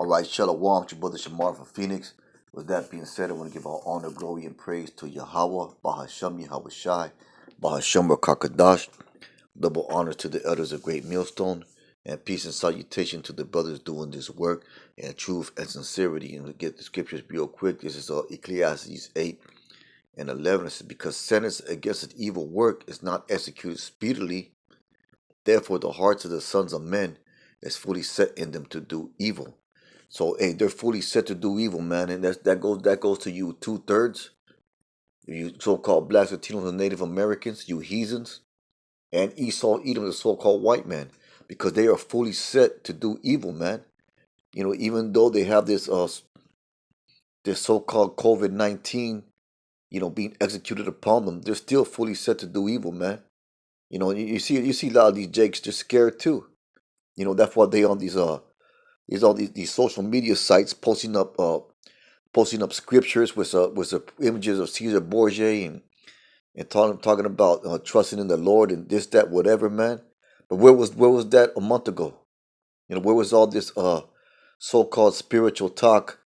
All right, Shalom, your brother Shamar from Phoenix. With that being said, I want to give all honor, glory, and praise to Yahawah, BAHASHAM, YAHAWASHI, BAHASHAM, QUADASH. Double honor to the elders of Great Millstone, and peace and salutation to the brothers doing this work in truth and sincerity. And to get the scriptures real quick, this is Ecclesiastes 8 and 11. It says, because sentence against an evil work is not executed speedily, therefore the hearts of the sons of men is fully set in them to do evil. So, hey, they're fully set to do evil, man, and that goes to you 2/3, you so-called blacks, Latinos, and Native Americans, you heathens, and Esau, Edom, the so-called white man, because they are fully set to do evil, man. You know, even though they have this so-called COVID-19, being executed upon them, they're still fully set to do evil, man. You know, you see a lot of these jakes just scared too. You know, that's why they on these social media sites posting up scriptures with images of Caesar Borgia and talking about trusting in the Lord and this, that, whatever, man. But where was that a month ago? You know, where was all this so-called spiritual talk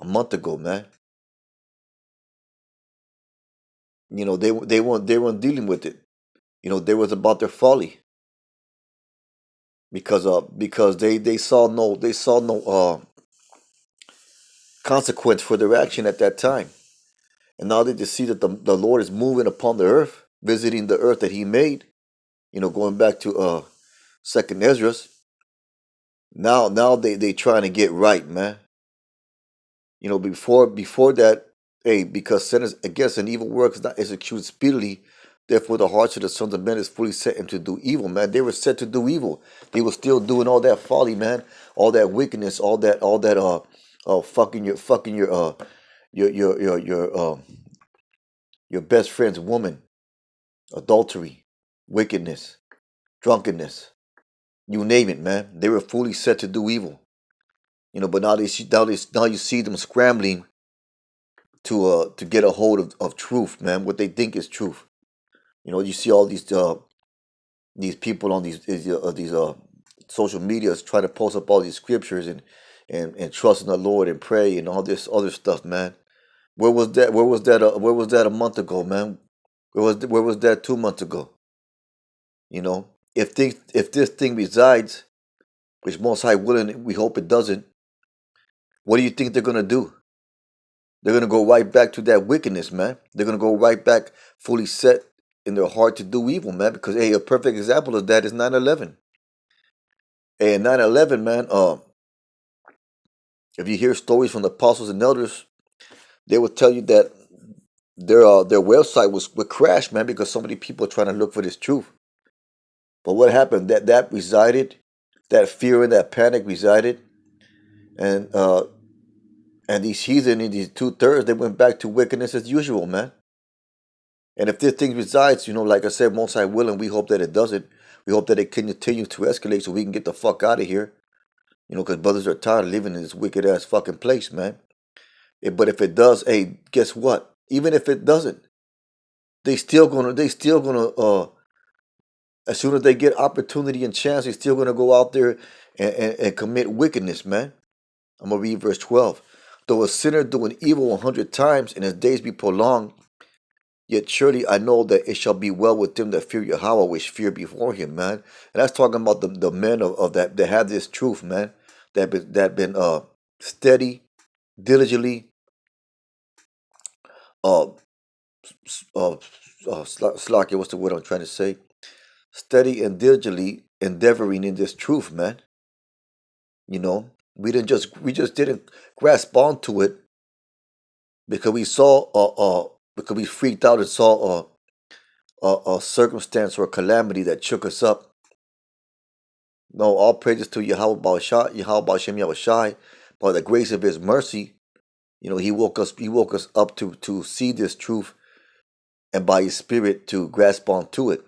a month ago, man? You know, they weren't dealing with it. You know, they was about their folly because they saw no consequence for their action at that time. And now they just see that the Lord is moving upon the earth, visiting the earth that He made. You know, going back to Second Esdras. Now they trying to get right, man. You know, before that, hey, because sentence against an evil work is not executed speedily, therefore the hearts of the sons of men is fully set into do evil, man. They were set to do evil. They were still doing all that folly, man, all that wickedness, all that fucking your best friend's woman, adultery, wickedness, drunkenness, you name it, man. They were fully set to do evil. You know, but now you see them scrambling to get a hold of truth, man. What they think is truth. You know, you see all these people on these social medias try to post up all these scriptures and trust in the Lord and pray and all this other stuff, man. Where was that? Where was that a month ago, man? Where was that 2 months ago? You know, if this thing resides, which most high willing, we hope it doesn't. What do you think they're gonna do? They're gonna go right back to that wickedness, man. They're gonna go right back, fully set in their heart to do evil, man. Because hey, a perfect example of that is 9/11. Hey, 9/11, man. If you hear stories from the apostles and elders, they will tell you that their website was crashed, man, because so many people are trying to look for this truth. But what happened? That resided, that fear and that panic resided, and these heathen in these 2/3, they went back to wickedness as usual, man. And if this thing resides, you know, like I said, most high willing, we hope that it doesn't. We hope that it continues to escalate so we can get the fuck out of here. You know, because brothers are tired of living in this wicked ass fucking place, man. But if it does, hey, guess what? Even if it doesn't, they still gonna as soon as they get opportunity and chance, they still gonna go out there and commit wickedness, man. I'm gonna read verse 12. Though a sinner doing evil 100 times and his days be prolonged, yet surely I know that it shall be well with them that fear Yahawah, which fear before Him, man. And that's talking about the men of that have this truth, man. That been steady, diligently, uh, Slakia, what's the word I'm trying to say? Steady and diligently endeavoring in this truth, man. You know, we just didn't grasp onto it because we saw because we freaked out and saw a circumstance or a calamity that shook us up. No, all praises to Yahawah BAHASHAM, YAHAWASHI, by the grace of His mercy. You know, He woke us up to see this truth, and by His Spirit to grasp onto it.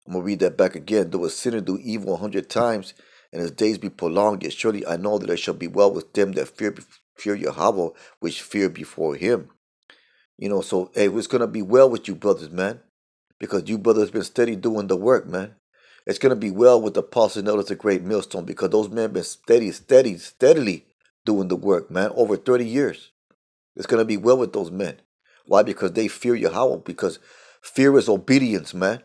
I'm gonna read that back again. Though a sinner do evil 100 times, and his days be prolonged, yet surely I know that it shall be well with them that fear Yahawah, which fear before Him. You know, so hey, it's gonna be well with you brothers, man, because you brothers been steady doing the work, man. It's going to be well with the apostles and elders of Great Millstone, because those men been steadily doing the work, man, over 30 years. It's going to be well with those men. Why? Because they fear Yahweh. Because fear is obedience, man.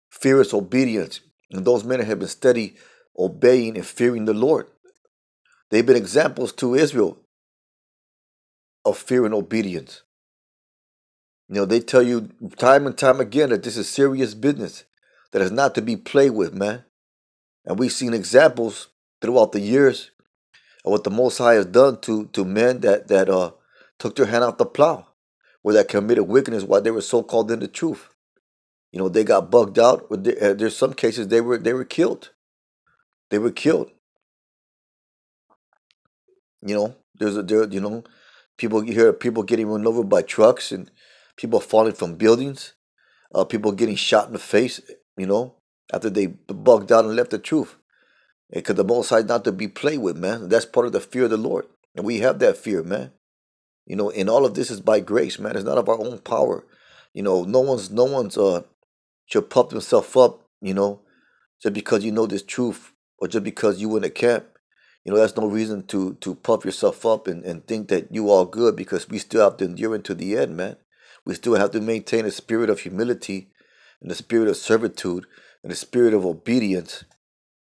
Fear is obedience. And those men have been steady obeying and fearing the Lord. They've been examples to Israel of fear and obedience. They tell you time and time again that this is serious business, that is not to be played with, man. And we've seen examples throughout the years of what the Most High has done to men that took their hand out the plow, or that committed wickedness while they were so called in the truth. They got bugged out. There's some cases they were killed. They were killed. There's people, you hear people getting run over by trucks, and people falling from buildings, people getting shot in the face, after they bugged out and left the truth. Because the Most High is not to be played with, man. That's part of the fear of the Lord. And we have that fear, man. And all of this is by grace, man. It's not of our own power. No one's should puff themselves up, just because you know this truth, or just because you in a camp. That's no reason to puff yourself up and think that you all good, because we still have to endure into the end, man. We still have to maintain a spirit of humility and the spirit of servitude and the spirit of obedience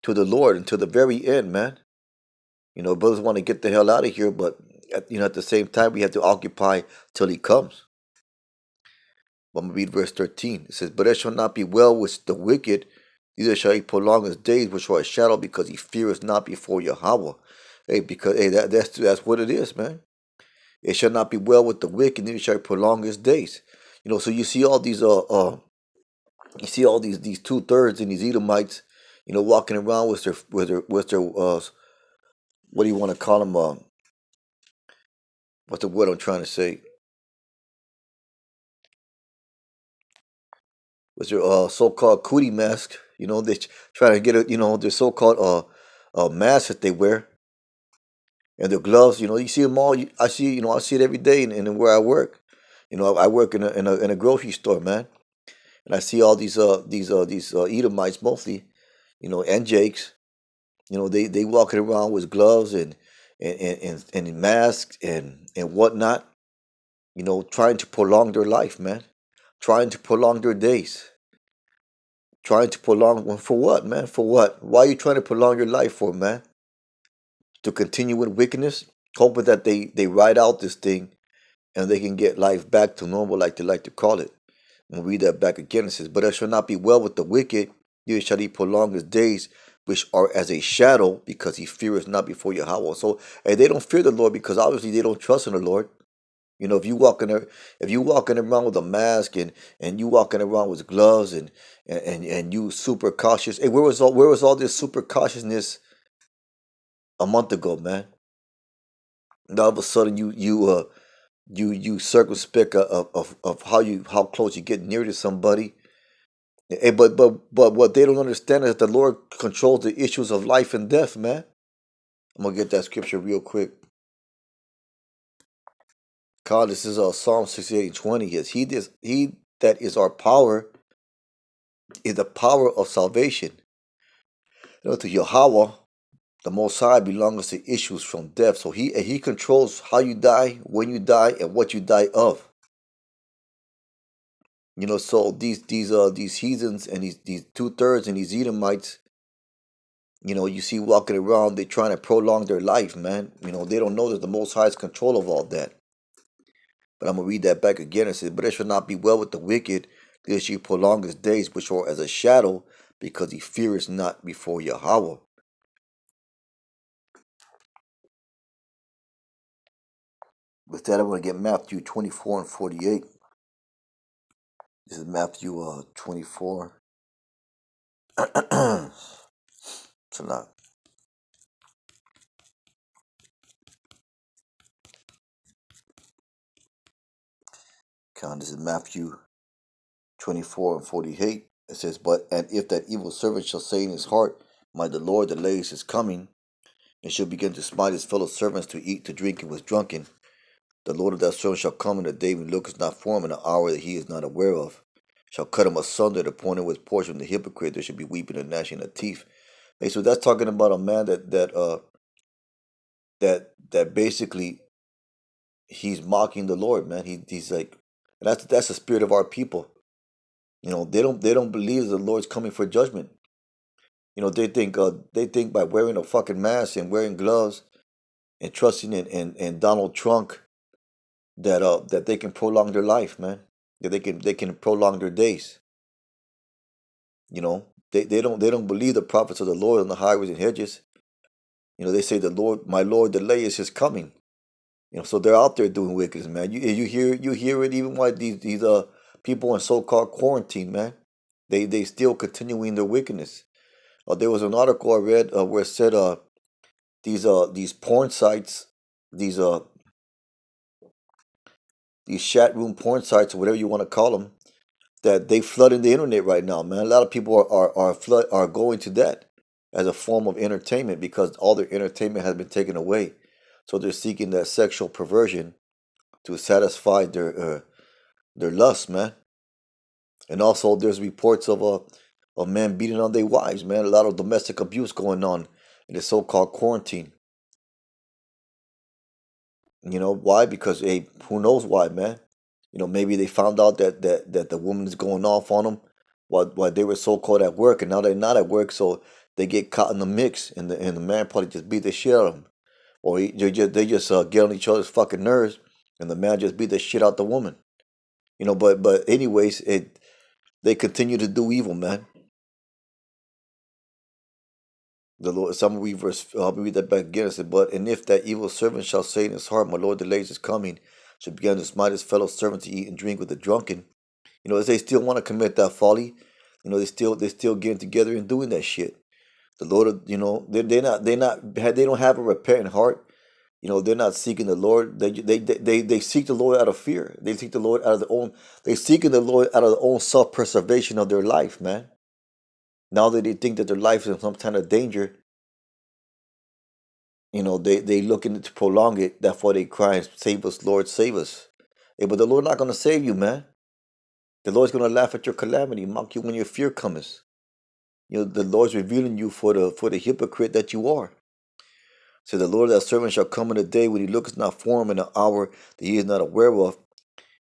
to the Lord until the very end, man. Brothers want to get the hell out of here, but at the same time, we have to occupy till He comes. I'm going to read verse 13. It says, "But it shall not be well with the wicked, neither shall he prolong his days, which are a shadow, because he feareth not before Yahweh." That's what it is, man. It shall not be well with the wicked, neither shall he prolong his days. So you see all these these 2/3 and these Edomites, walking around with their what do you want to call them? What's the word I'm trying to say? With their so-called cootie mask. They trying to get their so-called mask that they wear, and their gloves. You see them all. I see it every day in where I work. I work in a grocery store, man, and I see all these Edomites mostly, and Jakes. They walking around with gloves and masks and whatnot. Trying to prolong their life, man. Trying to prolong their days. Trying to prolong, well, for what, man? For what? Why are you trying to prolong your life for, man? To continue with wickedness, hoping that they ride out this thing and they can get life back to normal, like they like to call it. And we'll read that back again. It says, "But it shall not be well with the wicked, neither shall he prolong his days, which are as a shadow, because he feareth not before Yahweh." So, hey, they don't fear the Lord because obviously they don't trust in the Lord. If you walking around with a mask and you walking around with gloves and you super cautious. Hey, where was all this super cautiousness a month ago, man? And all of a sudden you circumspect of how close you get near to somebody. Hey, but what they don't understand is that the Lord controls the issues of life and death, man. I'm gonna get that scripture real quick. God, this is Psalm 68:20. Yes, he that is our power is the power of salvation. To Yahweh, the Most High, belongs to issues from death. So he controls how you die, when you die, and what you die of. So these heathens and these 2/3 and these Edomites, you see walking around, they trying to prolong their life, man. They don't know that the Most High is control of all that. But I'm gonna read that back again. It says, "But it shall not be well with the wicked, neither shall he prolong his days, which are as a shadow, because he feareth not before Yahweh." With that, I'm going to get Matthew 24 and 48. This is Matthew 24. It's a lot. This is Matthew 24 and 48. It says, "And if that evil servant shall say in his heart, My the Lord delays his coming, and shall begin to smite his fellow servants to eat, to drink, and was drunken, the Lord of that servant shall come in a day when looketh not for him, in an hour that he is not aware of. shall cut him asunder, the point of his portion, the hypocrite, there should be weeping and gnashing of teeth. Hey, so that's talking about a man that basically he's mocking the Lord, man. He's like, and that's the spirit of our people. They don't believe the Lord's coming for judgment. They think by wearing a fucking mask and wearing gloves and trusting in Donald Trump that they can prolong their life, man. That they can prolong their days. They don't believe the prophets of the Lord on the highways and hedges. They say the Lord, my Lord, delay is his coming. So they're out there doing wickedness, man. You hear it even why these people in so-called quarantine, man. They still continuing their wickedness. There was an article I read where it said these porn sites, these these chat room porn sites or whatever you want to call them, that they flooding the internet right now, man. A lot of people are going to that as a form of entertainment because all their entertainment has been taken away. So they're seeking that sexual perversion to satisfy their lust, man. And also, there's reports of men beating on their wives, man. A lot of domestic abuse going on in the so-called quarantine. Why? Because hey, who knows why, man? Maybe they found out that the woman is going off on them while they were so-called at work, and now they're not at work, so they get caught in the mix, and the man probably just beat the shit out of them, or they just get on each other's fucking nerves, and the man just beat the shit out the woman. But anyways, they continue to do evil, man. The Lord, some read verse, I'll read that back again. It said, but and if that evil servant shall say in his heart, my Lord delays his coming, should begin to smite his fellow servant to eat and drink with the drunken. If they still want to commit that folly, they still getting together and doing that shit. The Lord, they don't have a repentant heart. They're not seeking the Lord. They seek the Lord out of fear. They seek the Lord out of their own. They seeking the Lord out of their own self-preservation of their life, man. Now that they think that their life is in some kind of danger, they looking to prolong it. That's why they cry, "Save us, Lord, save us." Hey, but the Lord not gonna save you, man. The Lord's gonna laugh at your calamity, mock you when your fear comes. The Lord's revealing you for the hypocrite that you are. So the Lord that servant shall come in a day when he looketh not for him, in an hour that he is not aware of,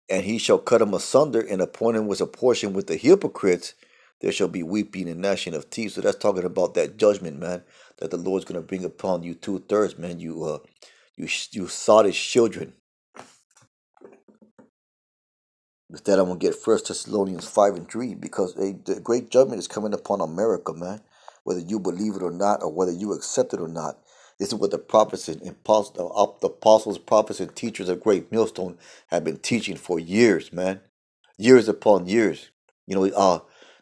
and he shall cut him asunder and appoint him with a portion with the hypocrites. There shall be weeping and gnashing of teeth. So that's talking about that judgment, man, that the Lord's gonna bring upon you 2/3, man. You sottish children. With that, I'm gonna get 1 Thessalonians 5:3 because the great judgment is coming upon America, man. Whether you believe it or not, or whether you accept it or not, this is what the prophets and the apostles, prophets, and teachers of Great Millstone have been teaching for years, man, years upon years.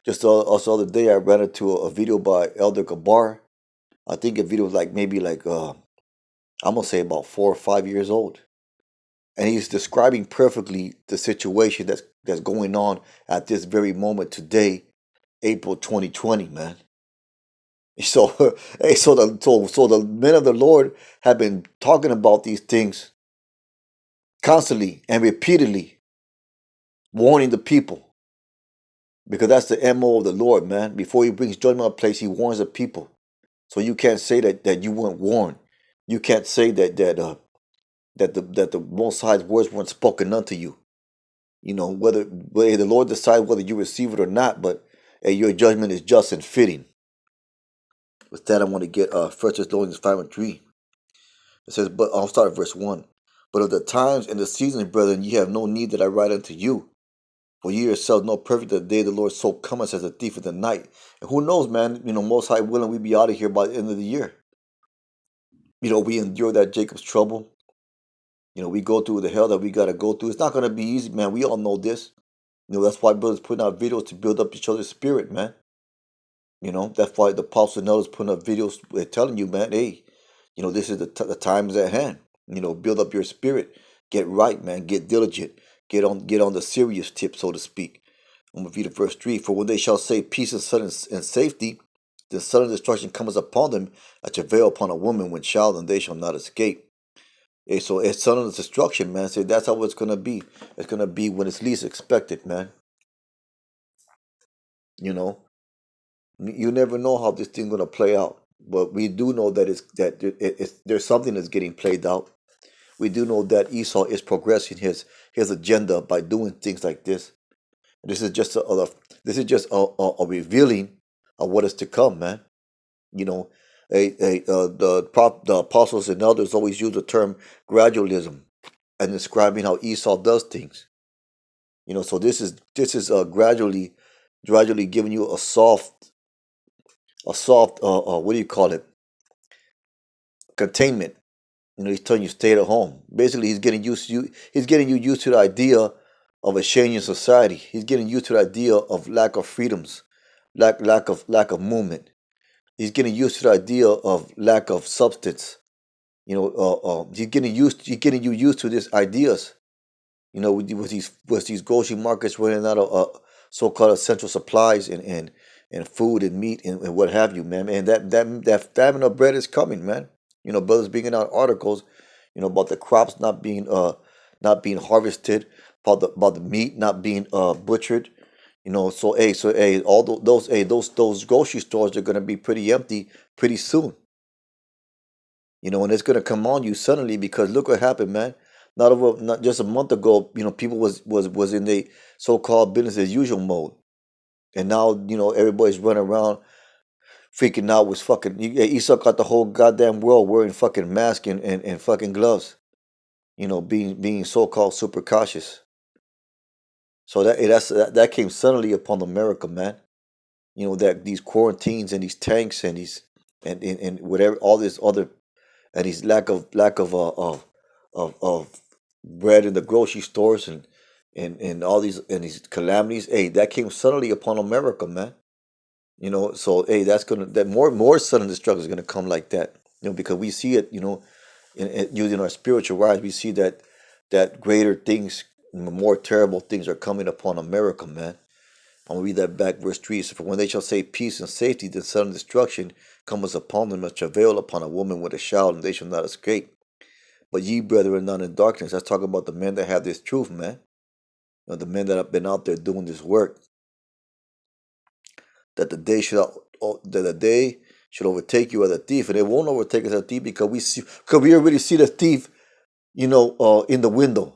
Just also the other day I ran into a video by Elder Gabar. I think the video was maybe I'm gonna say about 4 or 5 years old, and he's describing perfectly the situation that's going on at this very moment today, April 2020, man. So, hey, so the men of the Lord have been talking about these things constantly and repeatedly, warning the people, because that's the MO of the Lord, man. Before he brings judgment on a place, he warns the people. So you can't say that you weren't warned. You can't say that the Most High's words weren't spoken unto you. Whether the Lord decides whether you receive it or not, but hey, your judgment is just and fitting. With that, I want to get 1 Thessalonians 5:3. It says, but I'll start at verse 1. But of the times and the seasons, brethren, ye have no need that I write unto you. For ye yourselves know perfect that the day of the Lord so cometh as a thief in the night. And who knows, man, Most High willing, we be out of here by the end of the year. We endure that Jacob's trouble. We go through the hell that we got to go through. It's not going to be easy, man. We all know this. That's why brothers putting out videos to build up each other's spirit, man. That's why the apostles and elders putting up videos telling you, man, hey, this is the time is at hand. Build up your spirit. Get right, man. Get diligent. Get on the serious tip, so to speak. I'm going to read verse 3. For when they shall say peace and safety, the sudden destruction comes upon them, a travail upon a woman when child, and they shall not escape. Hey, so it's sudden destruction, man. So that's how it's going to be. It's going to be when it's least expected, man. You know, you never know how this thing's gonna play out, but we do know that there's something that's getting played out. We do know that Esau is progressing his agenda by doing things like this. This is just a revealing of what is to come, man. You know, the apostles and elders always use the term gradualism and describing how Esau does things. You know, so this is gradually giving you a soft what do you call it, containment. You know, he's telling you stay at home. Basically, he's getting you used to the idea of a changing society. He's getting used to the idea of lack of freedoms, lack of movement. He's getting used to the idea of lack of substance. You know, he's getting you used to these ideas. You know, with these grocery markets running out of so-called essential supplies and food and meat and what have you, man. And that famine of bread is coming, man. You know, brothers bringing out articles, you know, about the crops not being harvested, about the meat not being butchered. You know, so all those grocery stores are gonna be pretty empty pretty soon. You know, and it's gonna come on you suddenly because look what happened, man. Not just a month ago, you know, people was in the so-called business as usual mode, and now you know everybody's running around freaking out with fucking. Esau got the whole goddamn world wearing fucking masks and fucking gloves. You know, being so-called super cautious. So that came suddenly upon America, man. You know that these quarantines and these tanks and these and whatever all this other and his lack of bread in the grocery stores and all these calamities. Hey, that came suddenly upon America, man. You know, so hey, that more sudden destruction is gonna come like that. You know, because we see it. You know, using our spiritual eyes, we see that greater things, more terrible things are coming upon America, man. I'm gonna read that back, verse 3. So, for when they shall say peace and safety, then sudden destruction cometh upon them as travail upon a woman with a child, and they shall not escape. But ye, brethren, are not in darkness. That's talking about the men that have this truth, man. You know, the men that have been out there doing this work. That the day should overtake you as a thief, and it won't overtake us as a thief because we already see the thief, you know, in the window,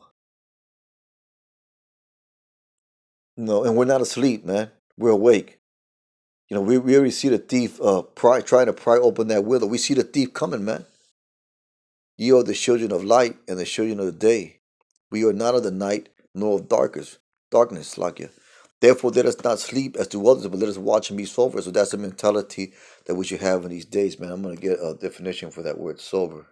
you know, and we're not asleep, man. We're awake. You know, we already see the thief trying to pry open that window. We see the thief coming, man. Ye are the children of light and the children of the day. We are not of the night nor of darkness, like you. Therefore, let us not sleep as do others, but let us watch and be sober. So that's the mentality that we should have in these days, man. I'm gonna get a definition for that word sober.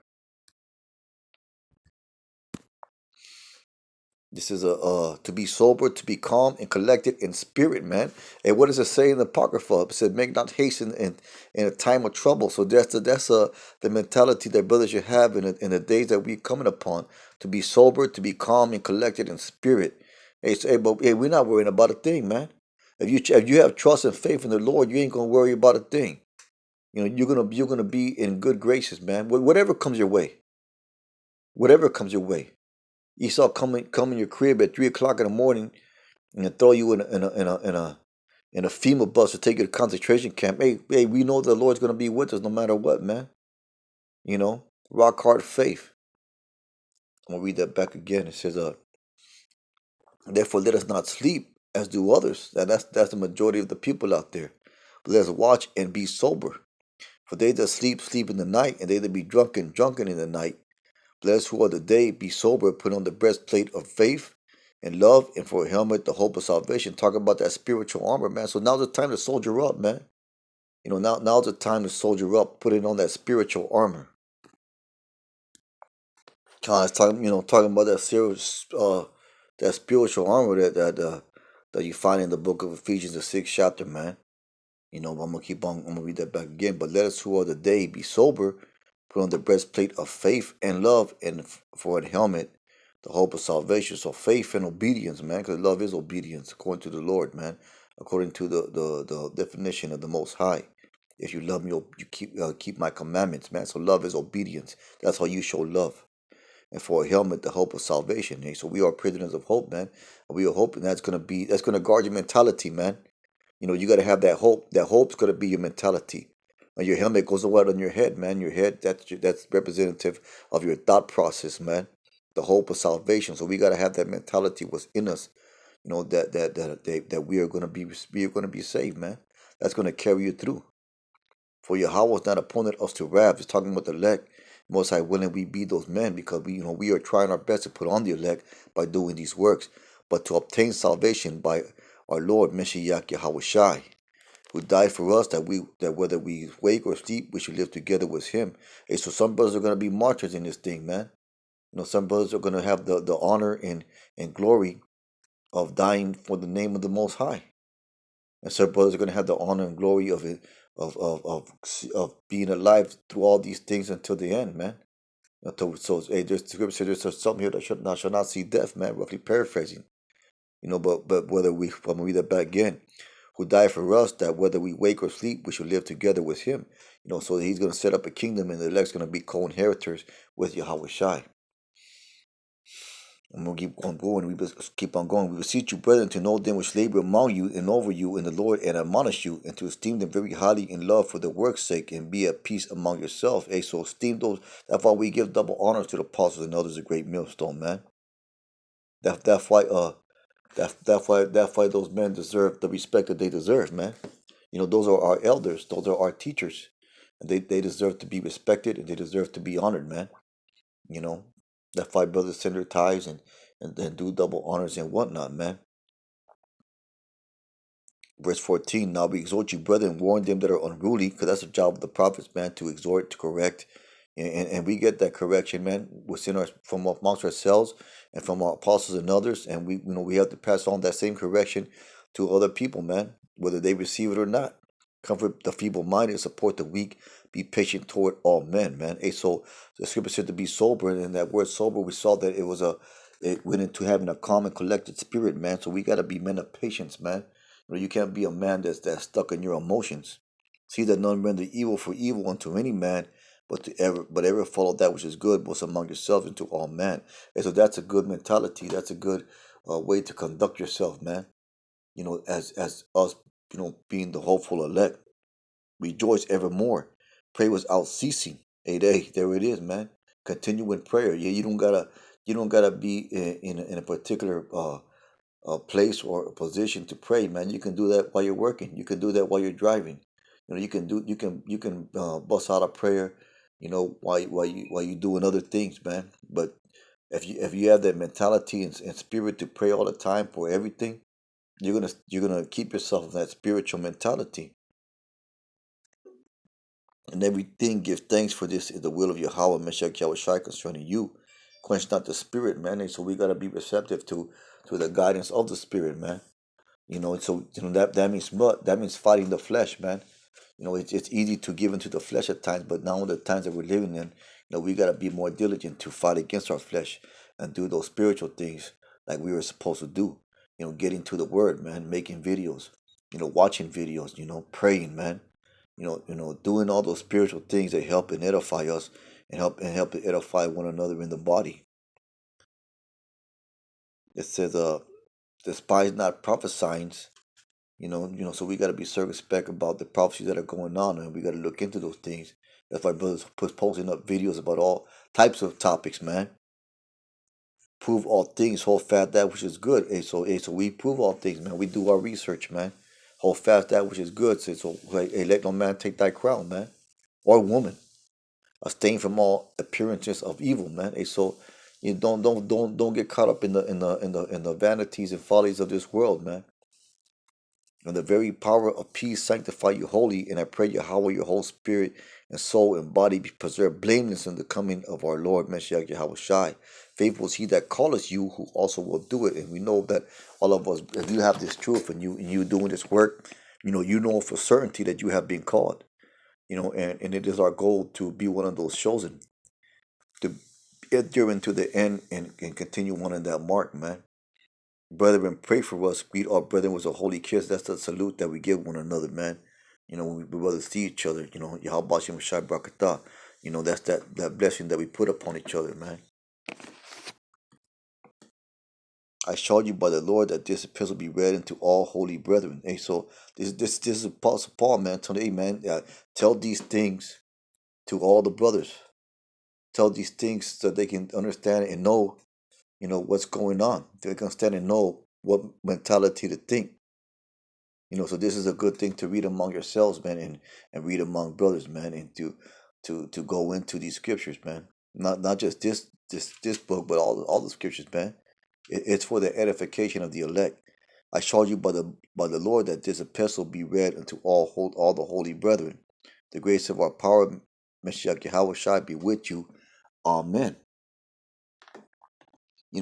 This is a to be sober, to be calm and collected in spirit, man. And what does it say in the Apocrypha? It said, "Make not haste in a time of trouble." So that's the mentality that brothers should have in the days that we coming upon. To be sober, to be calm and collected in spirit. Hey, so, hey, but hey, we're not worrying about a thing, man. If you have trust and faith in the Lord, you ain't gonna worry about a thing. You know, you're gonna be in good graces, man. Whatever comes your way, whatever comes your way. Esau come in your crib at 3 o'clock in the morning and throw you in a FEMA bus to take you to concentration camp. Hey, we know the Lord's gonna be with us no matter what, man. You know, rock hard faith. I'm gonna read that back again. It says, therefore let us not sleep as do others. That's the majority of the people out there. But let us watch and be sober. For they that sleep, sleep in the night, and they that be drunken, drunken in the night. Let us who are the day be sober, put on the breastplate of faith and love, and for a helmet, the hope of salvation. Talk about that spiritual armor, man. So now's the time to soldier up, man. You know, now's the time to soldier up, putting on that spiritual armor. It's talking about that spiritual armor that you find in the book of Ephesians, the 6th chapter, man. You know, I'm gonna read that back again. But let us who are the day be sober, put on the breastplate of faith and love, and for a helmet, the hope of salvation. So faith and obedience, man, because love is obedience, according to the Lord, man, according to the definition of the Most High. If you love me, you keep my commandments, man. So love is obedience. That's how you show love. And for a helmet, the hope of salvation. Hey, so we are prisoners of hope, man. And we are hoping that's gonna guard your mentality, man. You got to have that hope. That hope's going to be your mentality. And your helmet goes right on your head, man. Your head, that's representative of your thought process, man. The hope of salvation. So we got to have that mentality within us. That we are going to be saved, man. That's going to carry you through. For Yahweh is not appointed us to wrath. It's talking about the elect. Most High willing we be those men, because we are trying our best to put on the elect by doing these works, but to obtain salvation by our Lord Meshiach YAHAWASHI, who died for us, that whether we wake or sleep, we should live together with Him. Hey, so some brothers are going to be martyrs in this thing, man. Some brothers are going to have the honor and glory of dying for the name of the Most High. And some brothers are going to have the honor and glory of it, of being alive through all these things until the end, man. So hey, there's the scripture says there's some here that shall not see death, man. Roughly paraphrasing, but whether I'm gonna read that back again, who died for us, that whether we wake or sleep, we should live together with Him. So He's gonna set up a kingdom, and the elect's gonna be co-inheritors with Yahweh Shai. I'm going to keep on going. We keep on going. We beseech you, brethren, to know them which labor among you and over you in the Lord, and admonish you, and to esteem them very highly in love for the work's sake, and be at peace among yourselves. Hey, so esteem those. That's why we give double honors to the apostles and others, a great millstone, man. That's why those men deserve the respect that they deserve, man. Those are our elders. Those are our teachers, and they deserve to be respected, and they deserve to be honored, man. You know, that five brothers send their tithes and do double honors and whatnot, man. Verse 14, now we exhort you, brethren, warn them that are unruly, because that's the job of the prophets, man, to exhort, to correct. And we get that correction, man, from amongst ourselves and from our apostles and others. And we have to pass on that same correction to other people, man, whether they receive it or not. Comfort the feeble-minded, support the weak, be patient toward all men, man. Hey, so the scripture said to be sober, and in that word sober, we saw that it went into having a calm and collected spirit, man. So we got to be men of patience, man. You can't be a man that's stuck in your emotions. See that none render evil for evil unto any man, but ever follow that which is good, both among yourselves and to all men. And so that's a good mentality. That's a good way to conduct yourself, man. As us, being the hopeful elect. Rejoice evermore. Pray without ceasing. Hey, there it is, man. Continue in prayer. Yeah, you don't gotta be in a particular a place or a position to pray, man. You can do that while you're working. You can do that while you're driving. You can bust out a prayer, while you doing other things, man. But if you have that mentality and spirit to pray all the time for everything, you're gonna keep yourself in that spiritual mentality. And everything give thanks, for this is the will of Yahweh Meshach Yahushai concerning you. Quench not the spirit, man. And so we gotta be receptive to the guidance of the spirit, man. So that means what? That means fighting the flesh, man. It's easy to give into the flesh at times, but now in the times that we're living in, we gotta be more diligent to fight against our flesh and do those spiritual things like we were supposed to do. Getting to the word, man, making videos, watching videos, praying, man. Doing all those spiritual things that help and edify us and help to edify one another in the body. It says, despise not prophesying. So we got to be circumspect about the prophecies that are going on, and we got to look into those things. That's why brothers posting up videos about all types of topics, man. Prove all things, hold fast that which is good. So we prove all things, man. We do our research, man. Hold fast that which is good. So let no man take thy crown, man, or woman. Abstain from all appearances of evil, man. So you don't get caught up in the vanities and follies of this world, man. And the very power of peace sanctify you wholly, and I pray Yahweh, your whole spirit and soul and body be preserved blameless in the coming of our Lord Messiah Yahweh Shai. Faithful is he that calleth you, who also will do it. And we know that all of us, if you have this truth and you doing this work, you know for certainty that you have been called. And it is our goal to be one of those chosen, to enter into the end and continue on in that mark, man. Brethren, pray for us. Greet our brethren with a holy kiss. That's the salute that we give one another, man. When we brother see each other, YAHAWASHI Mashai Brakatah. That's that blessing that we put upon each other, man. I charge you by the Lord that this epistle be read unto all holy brethren. Hey, so this is Apostle Paul, man. Today, man, tell these things to all the brothers. Tell these things so they can understand and know, what's going on. They can understand and know what mentality to think. So this is a good thing to read among yourselves, man, and read among brothers, man, and to go into these scriptures, man. Not just this book, but all the scriptures, man. It's for the edification of the elect. I charge you by the Lord that this epistle be read unto all the holy brethren. The grace of our power, Mashiach YAHAWASHI, be with you. Amen.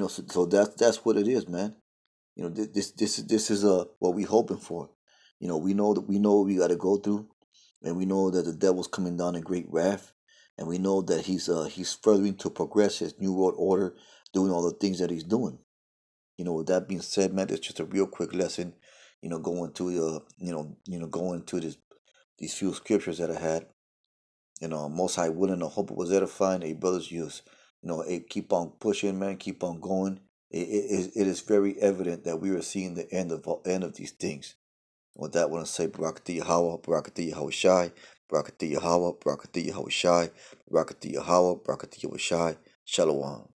So that's what it is, man. This is what we hoping for. We know what we got to go through, and we know that the devil's coming down in great wrath, and we know that he's furthering to progress his new world order, doing all the things that he's doing. With that being said, man, it's just a real quick lesson. Going to going to these few scriptures that I had. Most High willing, I hope it was edifying. Hey, brothers, use hey, keep on pushing, man, keep on going. It is very evident that we are seeing the end of these things. With that, I want to say Barakati Yahawah, Barakati Yahawashai, Barakati Yahawah, Barakati Yahawashai, Barakati Yahawah, Barakati Yahawashai, Shalom.